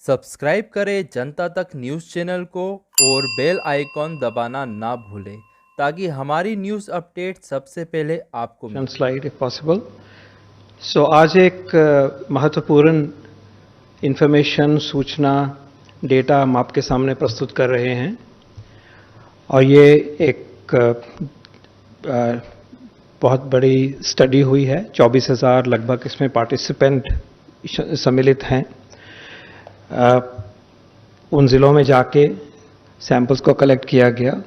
Subscribe करें जनता तक news channel को और बेल आइकॉन दबाना ना भूलें ताकि हमारी न्यूज़ अपडेट सबसे पहले आपको मिले। Slide if possible. सो आज एक महत्वपूर्ण इंफॉर्मेशन, सूचना, डेटा हम आपके सामने प्रस्तुत कर रहे हैं और ये एक बहुत बड़ी स्टडी हुई है। 24,000 लगभग इसमें पार्टिसिपेंट सम्मिलित हैं। उन ज़िलों में जाके सैंपल्स को कलेक्ट किया गया,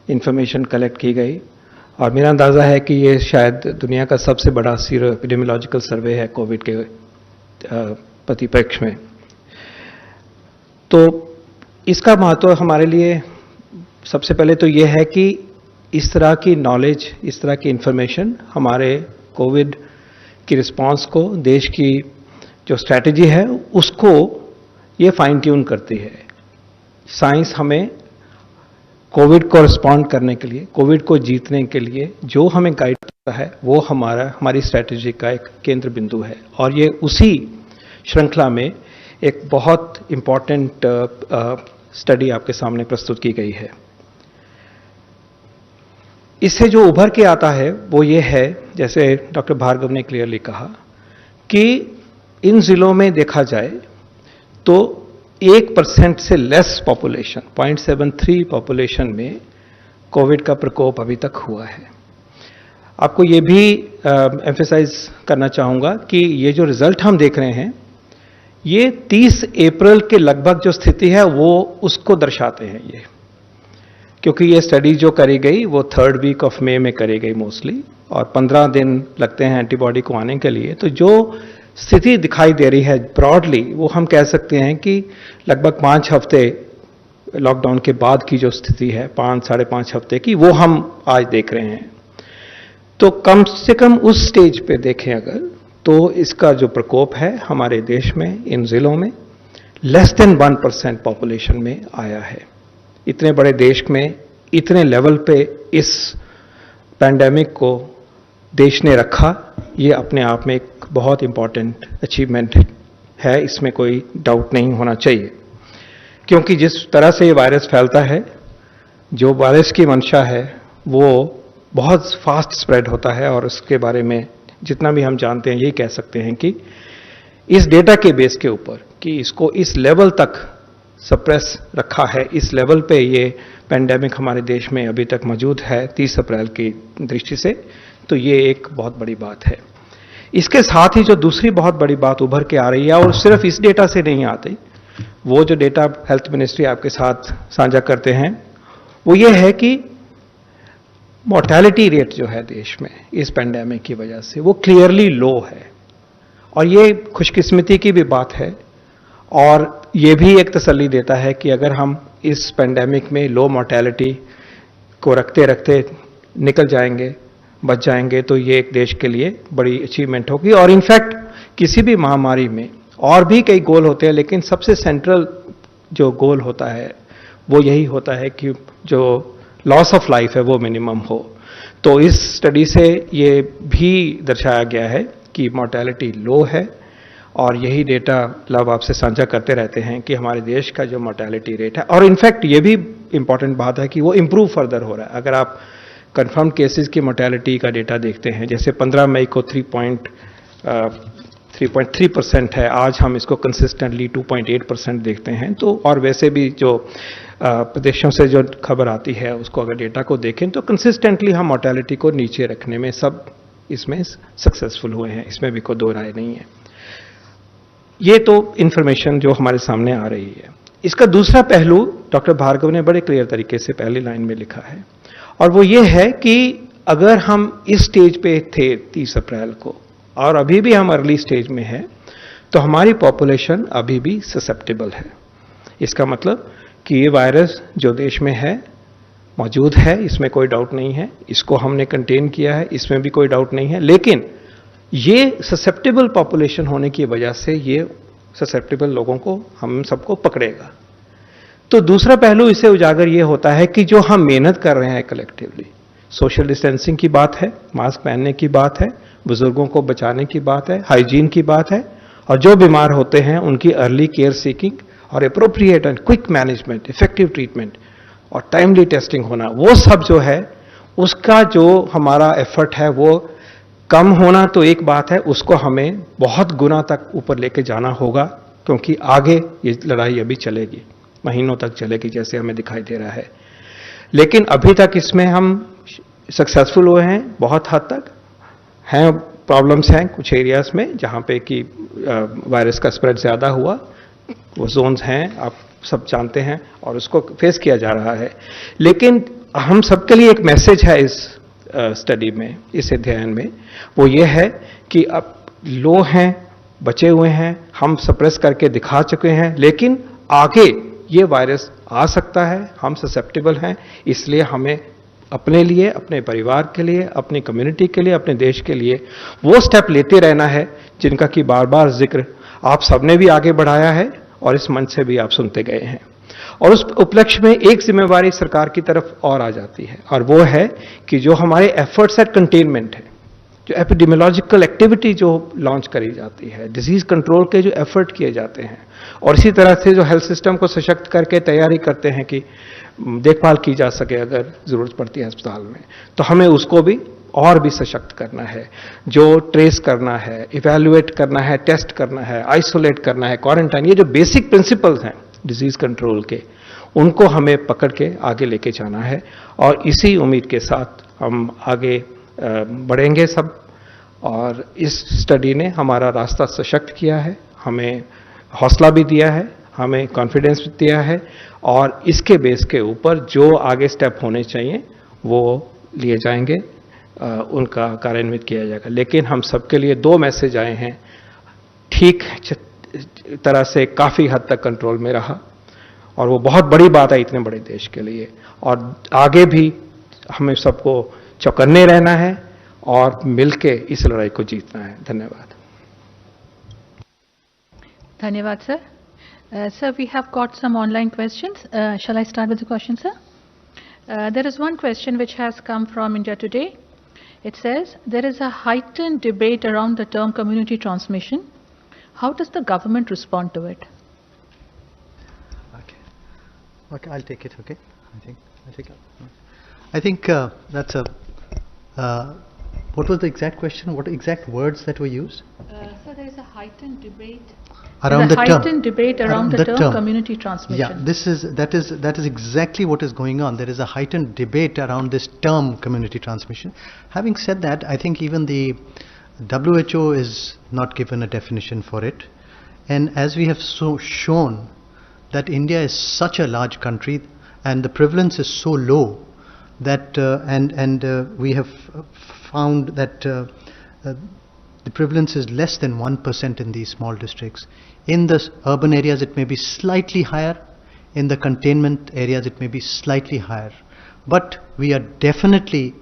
इंफॉर्मेशन कलेक्ट की गई और मेरा अंदाज़ा है कि ये शायद दुनिया का सबसे बड़ा सीरो एपिडेमियोलॉजिकल सर्वे है कोविड के परिप्रेक्ष्य में। तो इसका महत्व हमारे लिए सबसे पहले तो ये है कि इस तरह की नॉलेज, इस तरह की इंफॉर्मेशन हमारे कोविड की रिस्पांस को, देश की जो स्ट्रैटेजी है उसको ये फाइन ट्यून करती है। साइंस हमें कोविड को रिस्पॉन्ड करने के लिए, कोविड को जीतने के लिए जो हमें गाइड करता है वो हमारी स्ट्रैटेजी का एक केंद्र बिंदु है और ये उसी श्रृंखला में एक बहुत इम्पॉर्टेंट स्टडी आपके सामने प्रस्तुत की गई है। इससे जो उभर के आता है वो ये है, जैसे डॉक्टर भार्गव ने क्लियरली कहा कि इन जिलों में देखा जाए तो 1% से लेस पॉपुलेशन, 0.73 पॉपुलेशन में कोविड का प्रकोप अभी तक हुआ है। आपको ये भी एम्फेसाइज करना चाहूँगा कि ये जो रिजल्ट हम देख रहे हैं ये 30 अप्रैल के लगभग जो स्थिति है वो उसको दर्शाते हैं ये, क्योंकि ये स्टडी जो करी गई वो 3rd वीक ऑफ मई में करी गई मोस्टली और 15 दिन लगते हैं एंटीबॉडी को आने के लिए। तो जो स्थिति दिखाई दे रही है ब्रॉडली वो हम कह सकते हैं कि लगभग 5 हफ्ते लॉकडाउन के बाद की जो स्थिति है, 5 5.5 हफ्ते की, वो हम आज देख रहे हैं। तो कम से कम उस स्टेज पे देखें अगर, तो इसका जो प्रकोप है हमारे देश में इन जिलों में लेस देन 1% पॉपुलेशन में आया है। इतने बड़े देश में इतने लेवल पे इस पैंडेमिक को देश ने रखा, ये अपने आप में एक बहुत इंपॉर्टेंट अचीवमेंट है, इसमें कोई डाउट नहीं होना चाहिए। क्योंकि जिस तरह से ये वायरस फैलता है, जो वायरस की मंशा है वो बहुत फास्ट स्प्रेड होता है और उसके बारे में जितना भी हम जानते हैं यही कह सकते हैं कि इस डेटा के बेस के ऊपर कि इसको इस लेवल तक सप्रेस रखा है, इस लेवल पे ये पेंडेमिक हमारे देश में अभी तक मौजूद है 30 अप्रैल की दृष्टि से, तो ये एक बहुत बड़ी बात है। इसके साथ ही जो दूसरी बहुत बड़ी बात उभर के आ रही है, और सिर्फ इस डेटा से नहीं आती, वो जो डेटा हेल्थ मिनिस्ट्री आपके साथ साझा करते हैं वो ये है कि मोर्टेलिटी रेट जो है देश में इस पेंडेमिक की वजह से वो क्लियरली लो है और ये खुशकिस्मती की भी बात है और ये भी एक तसल्ली देता है कि अगर हम इस पेंडेमिक में लो मोर्टेलिटी को रखते रखते निकल जाएंगे, बच जाएंगे, तो ये एक देश के लिए बड़ी अचीवमेंट होगी। और इनफैक्ट किसी भी महामारी में और भी कई गोल होते हैं, लेकिन सबसे सेंट्रल जो गोल होता है वो यही होता है कि जो लॉस ऑफ लाइफ है वो मिनिमम हो। तो इस स्टडी से ये भी दर्शाया गया है कि मोर्टेलिटी लो है और यही डेटा लब आपसे साझा करते रहते हैं कि हमारे देश का जो मोर्टेलिटी रेट है, और इनफैक्ट ये भी इंपॉर्टेंट बात है कि वो इम्प्रूव फर्दर हो रहा है। अगर आप कंफर्म केसेस की मोर्टेलिटी का डेटा देखते हैं, जैसे 15 मई को 3.3% है, आज हम इसको कंसिस्टेंटली 2.8% देखते हैं। तो और वैसे भी जो प्रदेशों से जो खबर आती है उसको अगर डेटा को देखें तो कंसिस्टेंटली हम मोर्टेलिटी को नीचे रखने में सब इसमें सक्सेसफुल हुए हैं, इसमें भी कोई दो राय नहीं है। ये तो इंफॉर्मेशन जो हमारे सामने आ रही है। इसका दूसरा पहलू डॉक्टर भार्गव ने बड़े क्लियर तरीके से पहली लाइन में लिखा है और वो ये है कि अगर हम इस स्टेज पे थे 30 अप्रैल को और अभी भी हम अर्ली स्टेज में हैं, तो हमारी पॉपुलेशन अभी भी ससेप्टेबल है। इसका मतलब कि ये वायरस जो देश में है मौजूद है, इसमें कोई डाउट नहीं है, इसको हमने कंटेन किया है, इसमें भी कोई डाउट नहीं है, लेकिन ये ससेप्टेबल पॉपुलेशन होने की वजह से ये ससेप्टेबल लोगों को, हम सबको पकड़ेगा। तो दूसरा पहलू इसे उजागर ये होता है कि जो हम मेहनत कर रहे हैं कलेक्टिवली, सोशल डिस्टेंसिंग की बात है, मास्क पहनने की बात है, बुजुर्गों को बचाने की बात है, हाइजीन की बात है, और जो बीमार होते हैं उनकी अर्ली केयर सीकिंग और appropriate and quick management, effective treatment और टाइमली टेस्टिंग होना, वो सब जो है उसका जो हमारा एफर्ट है वो कम होना तो एक बात है, उसको हमें बहुत गुना तक ऊपर लेके जाना होगा, क्योंकि आगे ये लड़ाई अभी चलेगी, महीनों तक चलेगी जैसे हमें दिखाई दे रहा है। लेकिन अभी तक इसमें हम सक्सेसफुल हुए हैं बहुत हद तक। हैं प्रॉब्लम्स हैं कुछ एरियाज में जहां पे कि वायरस का स्प्रेड ज़्यादा हुआ, वो जोन्स हैं आप सब जानते हैं और उसको फेस किया जा रहा है। लेकिन हम सबके लिए एक मैसेज है इस स्टडी में, इस अध्ययन में, वो ये है कि अब लो हैं, बचे हुए हैं, हम सप्रेस करके दिखा चुके हैं, लेकिन आगे ये वायरस आ सकता है, हम ससेप्टेबल हैं, इसलिए हमें अपने लिए, अपने परिवार के लिए, अपनी कम्युनिटी के लिए, अपने देश के लिए वो स्टेप लेते रहना है जिनका कि बार बार जिक्र आप सबने भी आगे बढ़ाया है और इस मंच से भी आप सुनते गए हैं। और उस उपलक्ष्य में एक जिम्मेवारी सरकार की तरफ और आ जाती है, और वो है कि जो हमारे एफर्ट्स एट कंटेनमेंट है, जो एपिडेमियोलॉजिकल एक्टिविटी जो लॉन्च करी जाती है, डिजीज कंट्रोल के जो एफर्ट किए जाते हैं, और इसी तरह से जो हेल्थ सिस्टम को सशक्त करके तैयारी करते हैं कि देखभाल की जा सके अगर जरूरत पड़ती है अस्पताल में, तो हमें उसको भी और भी सशक्त करना है। जो ट्रेस करना है, इवैल्यूएट करना है, टेस्ट करना है, आइसोलेट करना है, क्वारंटाइन, ये जो बेसिक प्रिंसिपल्स हैं डिजीज कंट्रोल के, उनको हमें पकड़ के आगे लेके जाना है। और इसी उम्मीद के साथ हम आगे बढ़ेंगे सब। और इस स्टडी ने हमारा रास्ता सशक्त किया है, हमें हौसला भी दिया है, हमें कॉन्फिडेंस भी दिया है, और इसके बेस के ऊपर जो आगे स्टेप होने चाहिए वो लिए जाएंगे, उनका कार्यान्वित किया जाएगा। लेकिन हम सबके लिए दो मैसेज आए हैं, ठीक तरह से काफ़ी हद तक कंट्रोल में रहा, और वो बहुत बड़ी बात है इतने बड़े देश के लिए, और आगे भी हमें सबको चौकन्ने रहना है और मिलके इस लड़ाई को जीतना है। धन्यवाद। धन्यवाद sir. Sir, we have got some online questions. Shall I start with the question, sir? There is one question which has come from India Today. It says, there is a heightened debate around the term community transmission. How does the government respond to it? Okay, I'll take it. Okay, I think that's a. What was the exact question? What exact words that were used? Sir, there is a heightened debate Around the term. Heightened debate around the term community transmission. Yeah, that is exactly what is going on. There is a heightened debate around this term community transmission. Having said that, I think even the WHO is not given a definition for it, and as we have shown that India is such a large country and the prevalence is so low that we have found that the prevalence is less than 1% in these small districts. In the urban areas it may be slightly higher, in the containment areas it may be slightly higher, but we are definitely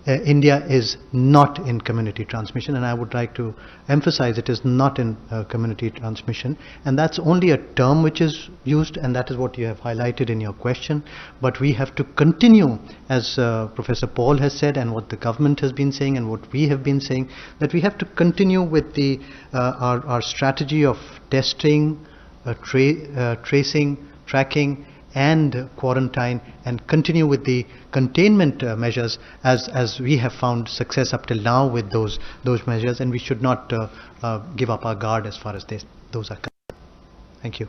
India is not in community transmission, and I would like to emphasize it is not in community transmission, and that's only a term which is used, and that is what you have highlighted in your question. But we have to continue, as Professor Paul has said, and what the government has been saying, and what we have been saying, that we have to continue with the our strategy of testing, tracing, tracking, and quarantine, and continue with the containment measures as we have found success up till now with those measures, and we should not give up our guard as far as those are concerned. Thank you.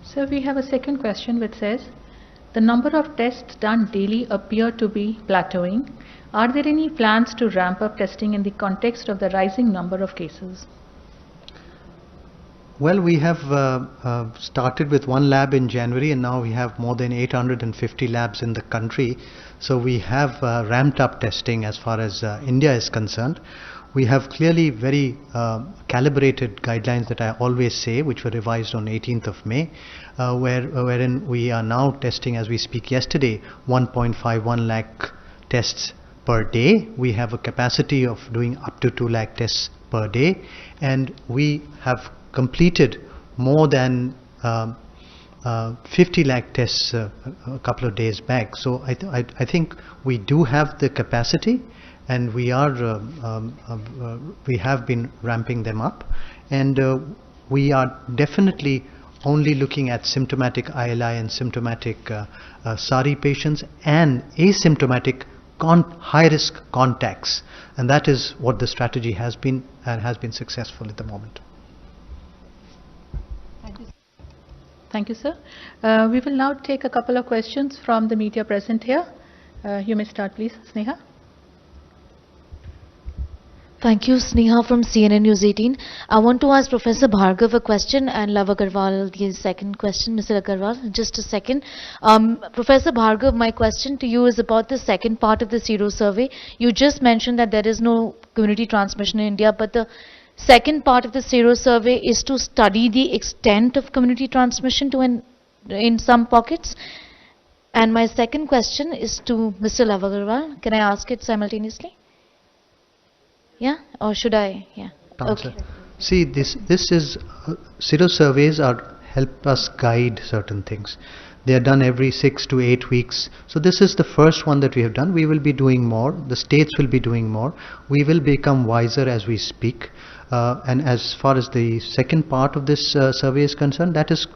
So we have a second question which says, the number of tests done daily appear to be plateauing. Are there any plans to ramp up testing in the context of the rising number of cases? Well, we have started with one lab in January, and now we have more than 850 labs in the country. So we have ramped up testing as far as India is concerned. We have clearly very calibrated guidelines that I always say, which were revised on 18th of May, wherein we are now testing, as we speak yesterday, 1.51 lakh tests per day. We have a capacity of doing up to 2 lakh tests per day, and we have completed more than 50 lakh tests a couple of days back. So I think we do have the capacity, and we are we have been ramping them up, and we are definitely only looking at symptomatic ILI and symptomatic SARI patients and asymptomatic high-risk contacts, and that is what the strategy has been and has been successful at the moment. Thank you, sir. We will now take a couple of questions from the media present here. You may start, please, Sneha. Thank you, Sneha from CNN News 18. I want to ask Professor Bhargav a question and Love Agarwal the second question. Mr. Agarwal, just a second. Professor Bhargav, my question to you is about the second part of the Sero survey. You just mentioned that there is no community transmission in India, but the second part of the Sero survey is to study the extent of community transmission in some pockets. And my second question is to Mr. Love Agarwal. Can I ask it simultaneously? Yeah, or should I? Yeah. Answer. Okay. See, this is Sero surveys help us guide certain things. They are done every 6 to 8 weeks. So this is the first one that we have done. We will be doing more. The states will be doing more. We will become wiser as we speak. And as far as the second part of this survey is concerned, that is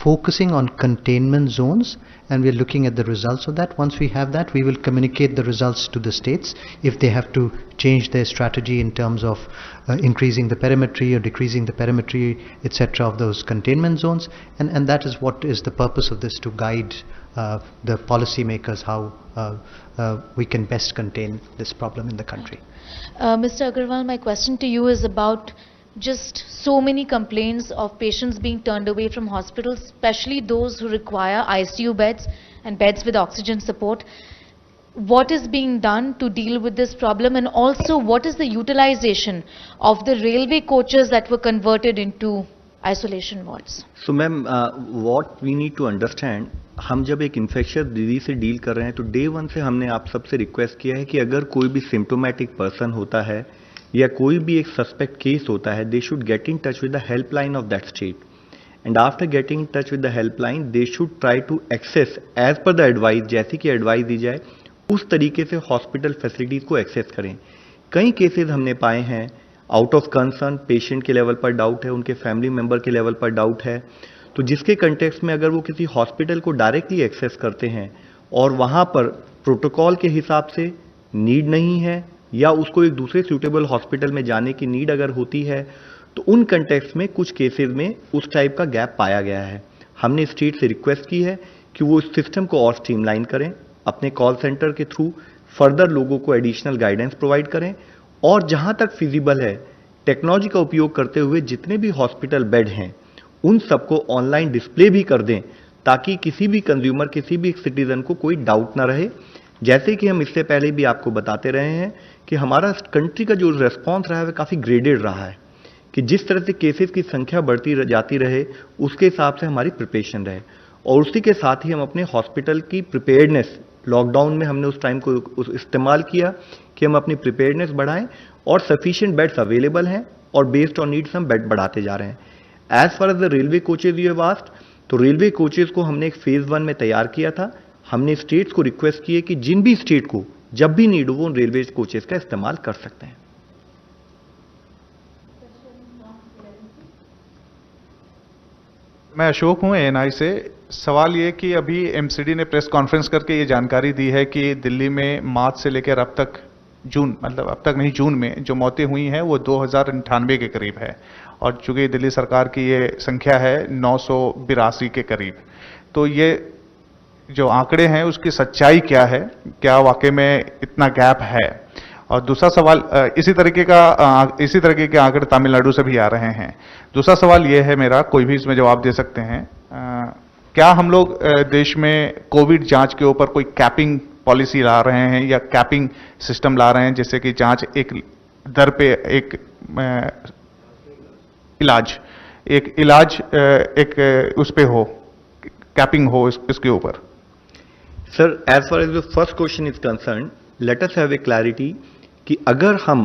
focusing on containment zones, and we're looking at the results of that. Once we have that, we will communicate the results to the states if they have to change their strategy in terms of increasing the perimetry or decreasing the perimetry, etc. of those containment zones, and that is what is the purpose of this, to guide the policymakers how we can best contain this problem in the country. Mr. Agarwal, my question to you is about just so many complaints of patients being turned away from hospitals, especially those who require ICU beds and beds with oxygen support. What is being done to deal with this problem, and also what is the utilization of the railway coaches that were converted into isolation wards? So ma'am, what we need to understand, हम जब एक infectious disease से deal कर रहे हैं तो day one से हमने आप सबसे रिक्वेस्ट किया है कि अगर कोई भी सिम्टोमेटिक पर्सन होता है या कोई भी एक सस्पेक्ट केस होता है, they should get in touch with the helpline of that state, and after getting in touch with the helpline they should try to access as per the advice, जैसे कि एडवाइस दी जाए उस तरीके से hospital facilities को access करें. कई cases हमने पाए हैं आउट ऑफ कंसर्न, पेशेंट के लेवल पर डाउट है, उनके फैमिली मेंबर के लेवल पर डाउट है, तो जिसके कंटेक्स्ट में अगर वो किसी हॉस्पिटल को डायरेक्टली एक्सेस करते हैं और वहाँ पर प्रोटोकॉल के हिसाब से नीड नहीं है या उसको एक दूसरे सूटेबल हॉस्पिटल में जाने की नीड अगर होती है, तो उन कंटेक्स्ट में कुछ केसेस में उस टाइप का गैप पाया गया है. हमने स्टेट से रिक्वेस्ट की है कि वो इस सिस्टम को और स्ट्रीमलाइन करें, अपने कॉल सेंटर के थ्रू फर्दर लोगों को एडिशनल गाइडेंस प्रोवाइड करें, और जहां तक फिजिबल है टेक्नोलॉजी का उपयोग करते हुए जितने भी हॉस्पिटल बेड हैं उन सबको ऑनलाइन डिस्प्ले भी कर दें, ताकि किसी भी कंज्यूमर, किसी भी सिटीजन को कोई डाउट ना रहे. जैसे कि हम इससे पहले भी आपको बताते रहे हैं कि हमारा कंट्री का जो रेस्पॉन्स रहा है वह काफ़ी ग्रेडेड रहा है, कि जिस तरह से केसेस की संख्या बढ़ती जाती रहे उसके हिसाब से हमारी प्रिपरेशन रहे, और उसी के साथ ही हम अपने हॉस्पिटल की प्रिपेयर्डनेस, लॉकडाउन में हमने उस टाइम को इस्तेमाल किया कि हम अपनी प्रिपेयर्डनेस बढ़ाएं, और सफिशिएंट बेड्स अवेलेबल हैं और बेस्ड ऑन नीड्स हम बेड बढ़ाते जा रहे हैं. As far as the railway coaches you have asked, तो रेलवे कोचेज को हमने एक फेज 1 में तैयार किया था. हमने स्टेट्स को रिक्वेस्ट की है कि जिन भी स्टेट को जब भी नीड हो वो रेलवे कोचेज का इस्तेमाल कर सकते हैं. मैं अशोक हूं ANI से. सवाल ये कि अभी MCD ने प्रेस कॉन्फ्रेंस करके ये जानकारी दी है कि दिल्ली में मार्च से लेकर अब तक जून, मतलब अब तक नहीं जून में जो मौतें हुई हैं वो 2098 के करीब है, और चूंकि दिल्ली सरकार की ये संख्या है 982 के करीब. तो ये जो आंकड़े हैं उसकी सच्चाई क्या है, क्या वाकई में इतना गैप है? और दूसरा सवाल, इसी तरीके के आंकड़े तमिलनाडु से भी आ रहे हैं. दूसरा सवाल ये है मेरा, कोई भी इसमें जवाब दे सकते हैं, क्या हम लोग देश में कोविड जांच के ऊपर कोई कैपिंग पॉलिसी ला रहे हैं या कैपिंग सिस्टम ला रहे हैं, जिससे कि जांच एक दर पे एक इलाज एक उस पे हो, कैपिंग हो इसके ऊपर? Sir, as far as the first question is concern, let us have a clarity कि अगर हम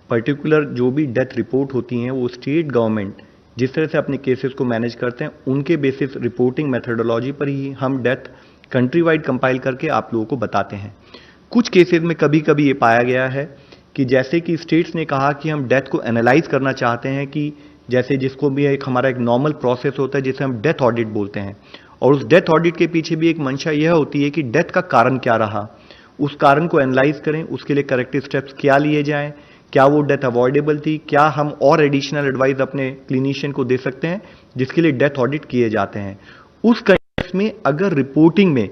पर्टिकुलर जो भी डेथ रिपोर्ट होती हैं वो स्टेट गवर्नमेंट जिस तरह से अपने केसेस को मैनेज करते हैं उनके बेसिस रिपोर्टिंग मेथडोलॉजी पर ही हम डेथ कंट्री वाइड कंपाइल करके आप लोगों को बताते हैं. कुछ केसेस में कभी कभी ये पाया गया है कि जैसे कि स्टेट्स ने कहा कि हम डेथ को एनालाइज करना चाहते हैं कि जैसे जिसको भी एक हमारा एक नॉर्मल प्रोसेस होता है जिसे हम डेथ ऑडिट बोलते हैं, और उस डेथ ऑडिट के पीछे भी एक मंशा यह होती है कि डेथ का कारण क्या रहा, उस कारण को एनालाइज करें, उसके लिए करेक्टिव स्टेप्स क्या लिए जाएं, क्या वो डेथ अवॉइडेबल थी, क्या हम और एडिशनल एडवाइस अपने क्लिनिशियन को दे सकते हैं, जिसके लिए डेथ ऑडिट किए जाते हैं। उस केस में अगर रिपोर्टिंग में,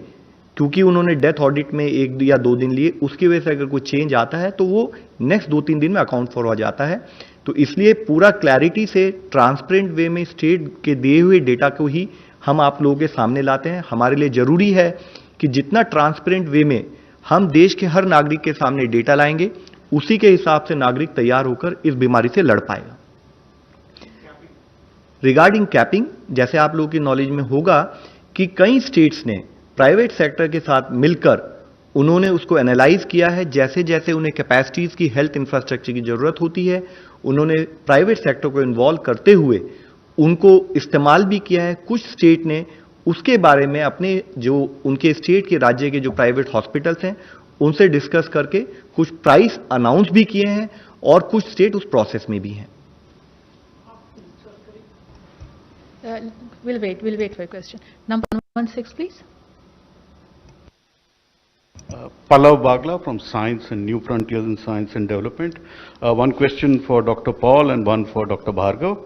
क्योंकि उन्होंने डेथ ऑडिट में 1 या 2 दिन लिए, उसकी वजह से अगर कोई चेंज आता है तो वो नेक्स्ट 2-3 दिन में अकाउंट फॉर हो जाता है। तो इसलिए पूरा क्लैरिटी से ट्रांसपेरेंट वे में स्टेट के दिए हुए डेटा को ही हम आप लोगों के सामने लाते हैं। हमारे लिए जरूरी है कि जितना ट्रांसपेरेंट वे में हम देश के हर नागरिक के सामने डेटा लाएंगे, उसी के हिसाब से नागरिक तैयार होकर इस बीमारी से लड़ पाएगा। रिगार्डिंग कैपिंग, जैसे आप लोगों की नॉलेज में होगा कि कई स्टेट्स ने प्राइवेट सेक्टर के साथ मिलकर उन्होंने उसको एनालाइज किया है। जैसे जैसे उन्हें कैपेसिटीज की, हेल्थ इंफ्रास्ट्रक्चर की जरूरत होती है, उन्होंने प्राइवेट सेक्टर को इन्वॉल्व करते हुए उनको इस्तेमाल भी किया है। कुछ स्टेट ने उसके बारे में अपने जो उनके स्टेट के, राज्य के जो प्राइवेट हॉस्पिटल्स हैं उनसे डिस्कस करके कुछ प्राइस अनाउंस भी किए हैं, और कुछ स्टेट उस प्रोसेस में भी हैं। We'll wait for your question. Number 16, please. Pallav Bagla from Science and New Frontiers in Science and Development. One question for Dr. Paul and one for Dr. Bhargav.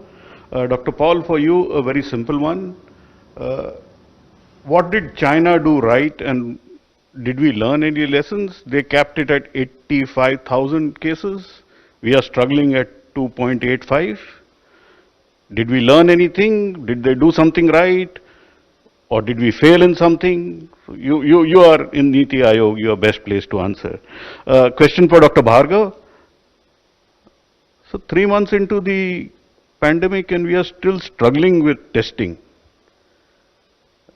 Dr. Paul, for you, a very simple one. What did China do right, and did we learn any lessons? They capped it at 85,000 cases. We are struggling at 2.85. Did we learn anything? Did they do something right? Or did we fail in something? You are in Niti Aayog, you are best placed to answer. Question for Dr. Bhargav. So 3 months into the pandemic and we are still struggling with testing.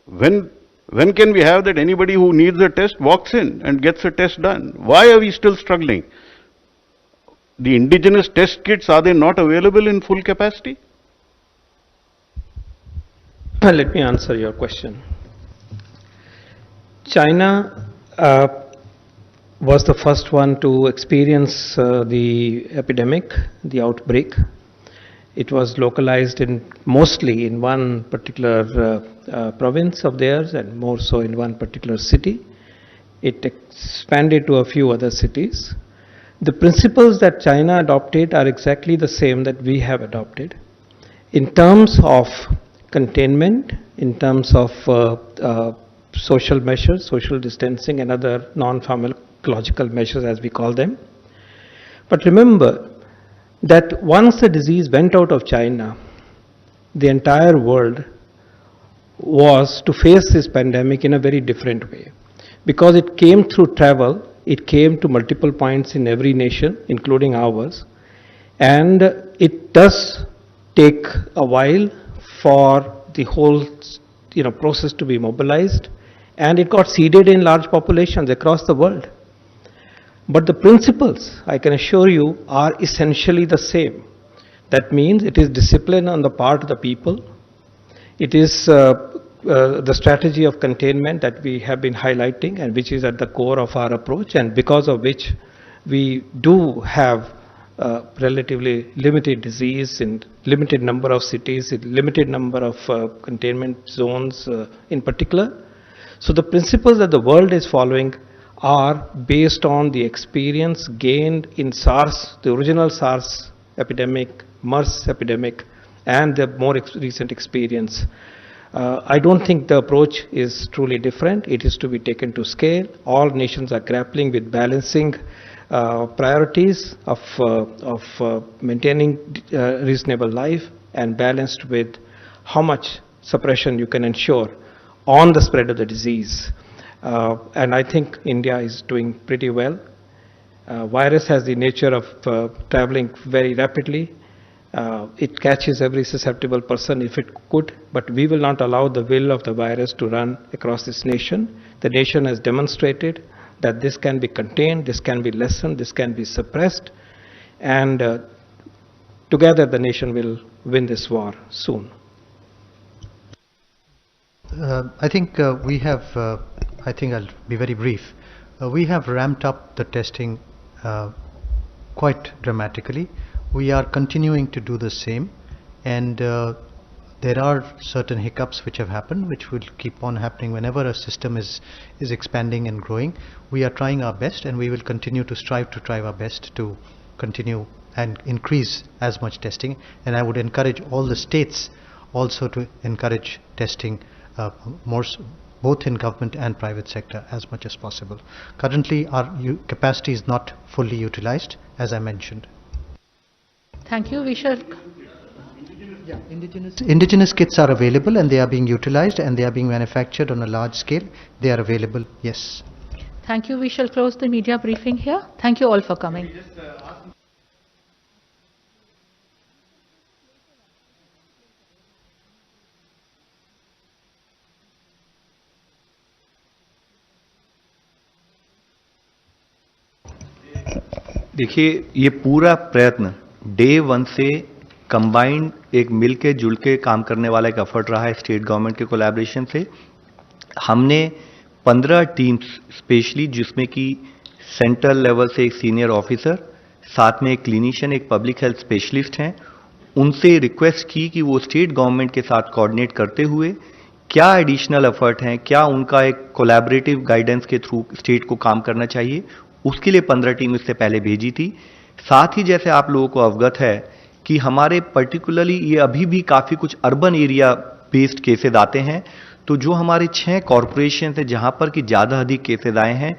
When can we have that anybody who needs a test walks in and gets a test done? Why are we still struggling? The indigenous test kits, are they not available in full capacity? Let me answer your question. China was the first one to experience the epidemic, the outbreak. It was localized mostly in one particular province of theirs, and more so in one particular city. It expanded to a few other cities. The principles that China adopted are exactly the same that we have adopted. In terms of containment, in terms of social measures, social distancing and other non-pharmacological measures as we call them. But remember that once the disease went out of China, the entire world was to face this pandemic in a very different way. Because it came through travel, it came to multiple points in every nation, including ours, and it does take a while for the whole process to be mobilized, and it got seeded in large populations across the world. But the principles, I can assure you, are essentially the same. That means it is discipline on the part of the people. It is the strategy of containment that we have been highlighting and which is at the core of our approach, and because of which we do have relatively limited disease in limited number of cities, in limited number of containment zones in particular. So the principles that the world is following are based on the experience gained in SARS, the original SARS epidemic, MERS epidemic, and the more recent experience. I don't think the approach is truly different. It is to be taken to scale. All nations are grappling with balancing priorities of maintaining reasonable life and balanced with how much suppression you can ensure on the spread of the disease. And I think India is doing pretty well. Virus has the nature of traveling very rapidly. It catches every susceptible person if it could, but we will not allow the will of the virus to run across this nation. The nation has demonstrated that this can be contained, this can be lessened, this can be suppressed, and together the nation will win this war soon. I think we have, I think I'll be very brief. We have ramped up the testing quite dramatically. We are continuing to do the same. and there are certain hiccups which have happened, which will keep on happening whenever a system is expanding and growing. We are trying our best, and we will continue to strive to try our best to continue and increase as much testing. And I would encourage all the states also to encourage testing more, both in government and private sector, as much as possible. Currently, our capacity is not fully utilized, as I mentioned. Thank you. We shall. Indigenous kits are available, and they are being utilized, and they are being manufactured on a large scale. They are available, yes. Thank you. We shall close the media briefing here. Thank you all for coming. देखिए, ये पूरा प्रयत्न day 1 से combined एक मिल के जुल के काम करने वाला एक एफर्ट रहा है स्टेट गवर्नमेंट के कोलैबोरेशन से। हमने 15 टीम्स स्पेशली, जिसमें कि सेंट्रल लेवल से एक सीनियर ऑफिसर, साथ में एक क्लिनिशियन, एक पब्लिक हेल्थ स्पेशलिस्ट हैं, उनसे रिक्वेस्ट की कि वो स्टेट गवर्नमेंट के साथ कोऑर्डिनेट करते हुए क्या एडिशनल एफर्ट हैं, क्या उनका एक कोलैबोरेटिव गाइडेंस के थ्रू स्टेट को काम करना चाहिए, उसके लिए 15 टीम इससे पहले भेजी थी। साथ ही जैसे आप लोगों को अवगत है कि हमारे पर्टिकुलरली ये अभी भी काफ़ी कुछ अर्बन एरिया बेस्ड केसेज आते हैं, तो जो हमारे 6 कॉरपोरेशन है जहां पर कि ज़्यादा अधिक केसेज आए हैं,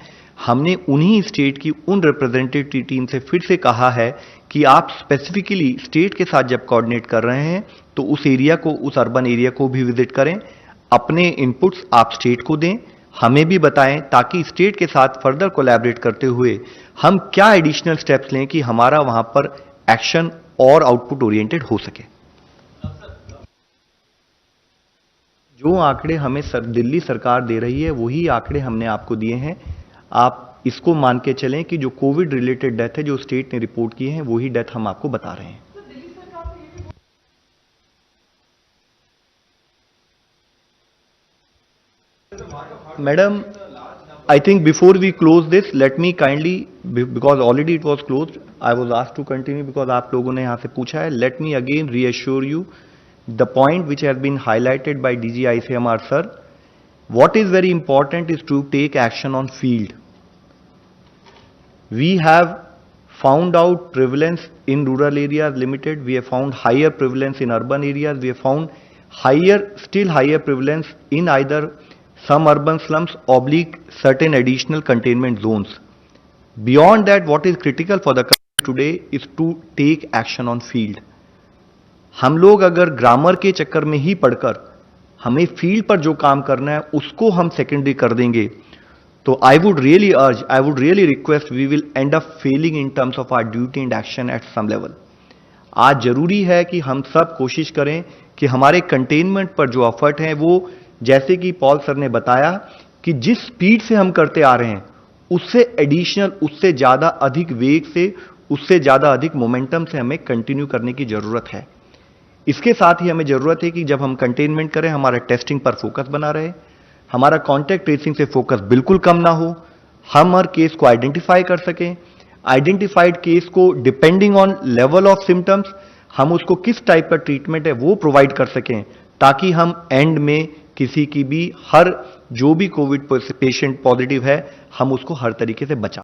हमने उन्हीं स्टेट की उन रिप्रेजेंटेटिव टीम से फिर से कहा है कि आप स्पेसिफिकली स्टेट के साथ जब कोऑर्डिनेट कर रहे हैं तो उस एरिया को, उस अर्बन एरिया को भी विजिट करें, अपने इनपुट्स आप स्टेट को दें, हमें भी बताएं, ताकि स्टेट के साथ फर्दर कोलैबोरेट करते हुए हम क्या एडिशनल स्टेप्स लें कि हमारा वहां पर एक्शन और आउटपुट ओरिएंटेड हो सके। जो आंकड़े हमें दिल्ली सरकार दे रही है वही आंकड़े हमने आपको दिए हैं। आप इसको मान के चलें कि जो कोविड रिलेटेड डेथ है जो स्टेट ने रिपोर्ट किए हैं वही डेथ हम आपको बता रहे हैं। Madam, I think before we close this, let me kindly, because already it was closed, I was asked to continue because आप लोगों ने यहाँ से पूछा है, let me again reassure you the point which has been highlighted by DG ICMR sir. What is very important is to take action on field. We have found out prevalence in rural areas limited, we have found higher prevalence in urban areas, we have found still higher prevalence in either some urban slums oblique certain additional containment zones. Beyond that, what is critical for the country today is to take action on field. हम लोग अगर grammar के चक्कर में ही पढ़कर हमें field पर जो काम करना है उसको हम सेकेंडरी कर देंगे, तो I would really request we will end up failing in terms of our duty and action at some level. आज जरूरी है कि हम सब कोशिश करें कि हमारे कंटेनमेंट पर जो एफर्ट है वो, जैसे कि पॉल सर ने बताया कि जिस स्पीड से हम करते आ रहे हैं उससे एडिशनल, उससे ज़्यादा अधिक वेग से, उससे ज़्यादा अधिक मोमेंटम से हमें कंटिन्यू करने की ज़रूरत है। इसके साथ ही हमें ज़रूरत है कि जब हम कंटेनमेंट करें हमारा टेस्टिंग पर फोकस बना रहे, हमारा कॉन्टैक्ट ट्रेसिंग से फोकस बिल्कुल कम ना हो, हम हर केस को आइडेंटिफाई कर सकें, आइडेंटिफाइड केस को depending on level of symptoms हम उसको किस टाइप का ट्रीटमेंट है वो प्रोवाइड कर सकें, ताकि हम एंड में किसी की भी, हर जो भी कोविड पेशेंट पॉजिटिव है हम उसको हर तरीके से बचा